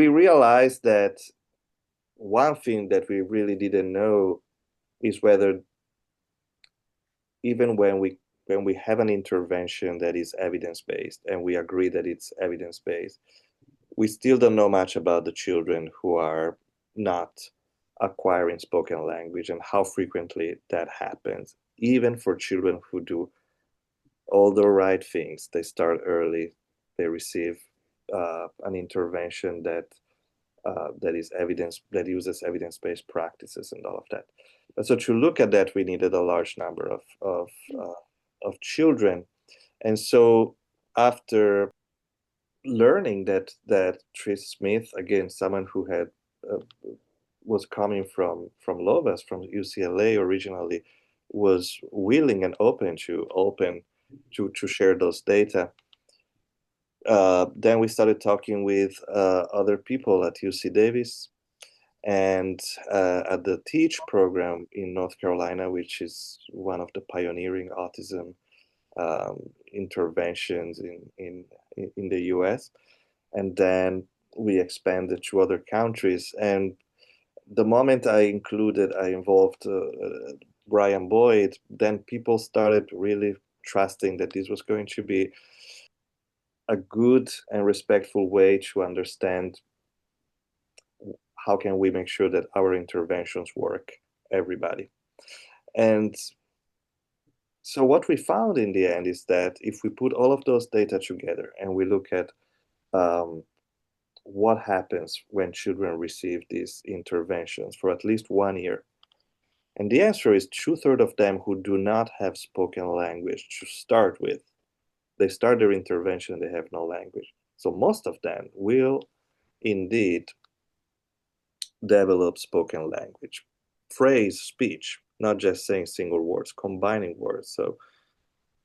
we realized that one thing that we really didn't know is whether even when we have an intervention that is evidence-based and we agree that it's evidence-based, we still don't know much about the children who are not acquiring spoken language and how frequently that happens. Even for children who do all the right things, they start early, they receive an intervention that is evidence that uses evidence-based practices and all of that. And so to look at that, we needed a large number of children, and so after learning that Tris Smith, again, someone who had was coming from Lovas, from UCLA originally, was willing and open to share those data. Then we started talking with other people at UC Davis and at the TEACCH program in North Carolina, which is one of the pioneering autism interventions in the US. And then we expanded to other countries. And the moment I involved Brian Boyd, then people started really trusting that this was going to be a good and respectful way to understand how can we make sure that our interventions work everybody. And so what we found in the end is that if we put all of those data together and we look at what happens when children receive these interventions for at least 1 year, and the answer is 2/3 of them who do not have spoken language to start with. They start their intervention, they have no language. So most of them will indeed develop spoken language, phrase, speech, not just saying single words, combining words. So,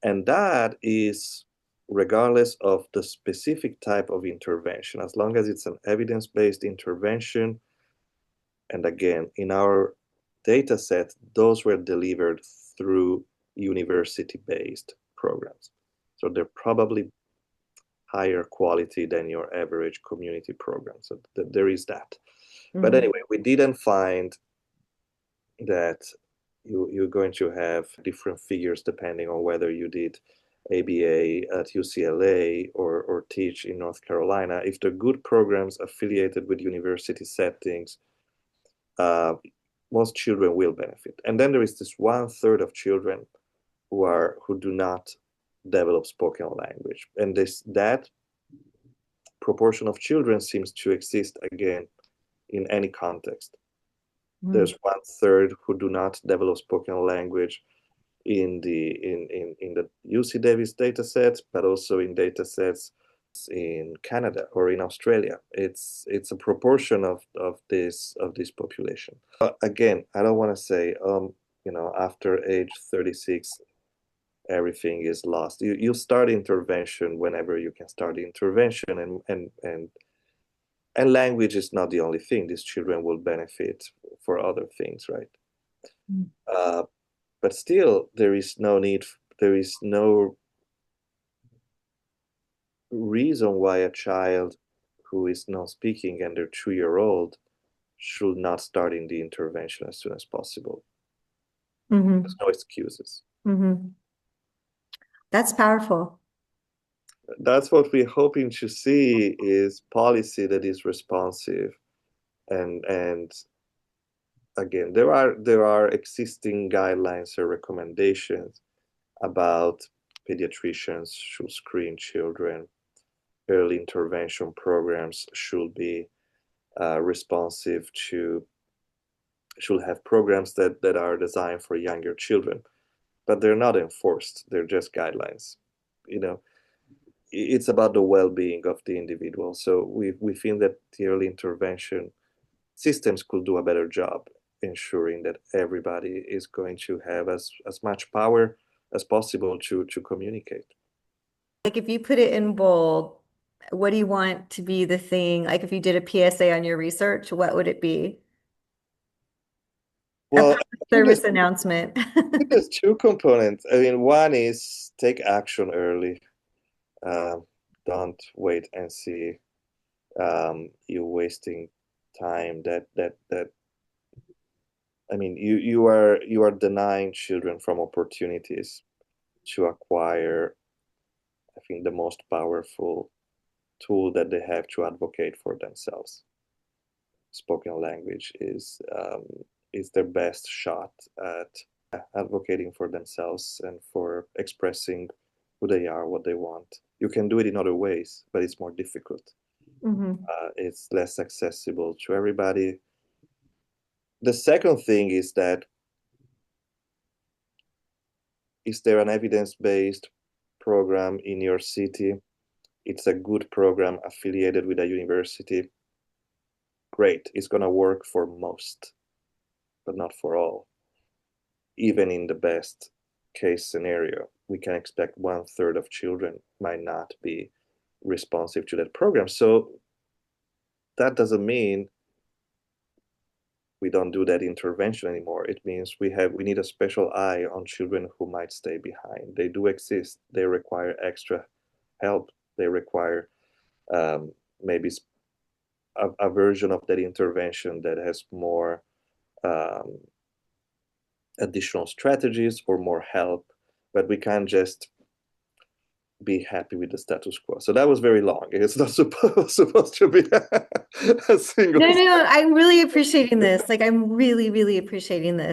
and that is regardless of the specific type of intervention, as long as it's an evidence-based intervention. And again, in our data set, those were delivered through university-based programs. So they're probably higher quality than your average community program. So there is that. Mm-hmm. But anyway, we didn't find that you're going to have different figures depending on whether you did ABA at UCLA or TEACCH in North Carolina. If they're good programs affiliated with university settings, most children will benefit. And then there is this 1/3 of children who do not develop spoken language. And that proportion of children seems to exist again in any context. There's 1/3 who do not develop spoken language in the UC Davis data sets, but also in data sets in Canada or in Australia. It's a proportion of this population. Again, I don't want to say after age 36 everything is lost. You start intervention whenever you can start intervention, and language is not the only thing. These children will benefit for other things, right? But still, there is no reason why a child who is not speaking and they're 2-year-old should not start in the intervention as soon as possible. Mm-hmm. There's no excuses. Mm-hmm. That's powerful. That's what we're hoping to see, is policy that is responsive, and again, there are existing guidelines or recommendations about pediatricians should screen children. Early intervention programs should be responsive should have programs that are designed for younger children, but they're not enforced. They're just guidelines. It's about the well-being of the individual. So we feel that the early intervention systems could do a better job ensuring that everybody is going to have as much power as possible to communicate. Like if you put it in bold, what do you want to be the thing? Like if you did a PSA on your research, what would it be? Well, service announcement. I think there's two components. I mean, one is take action early. Don't wait and see. you're wasting time. I mean, you are denying children from opportunities to acquire, I think, the most powerful tool that they have to advocate for themselves. Spoken language is their best shot at advocating for themselves and for expressing who they are, what they want. You can do it in other ways, but it's more difficult. Mhm. It's less accessible to everybody. The second thing is that, is there an evidence-based program in your city? It's a good program affiliated with a university. Great, it's going to work for most, but not for all. Even in the best case scenario, we can expect 1/3 of children might not be responsive to that program. So that doesn't mean we don't do that intervention anymore. It means we need a special eye on children who might stay behind. They do exist. They require extra help. They require maybe a version of that intervention that has more um, additional strategies or more help, but we can't just be happy with the status quo. So that was very long. It's not supposed to be a single. No, I'm really appreciating this. Like, I'm really, really appreciating this.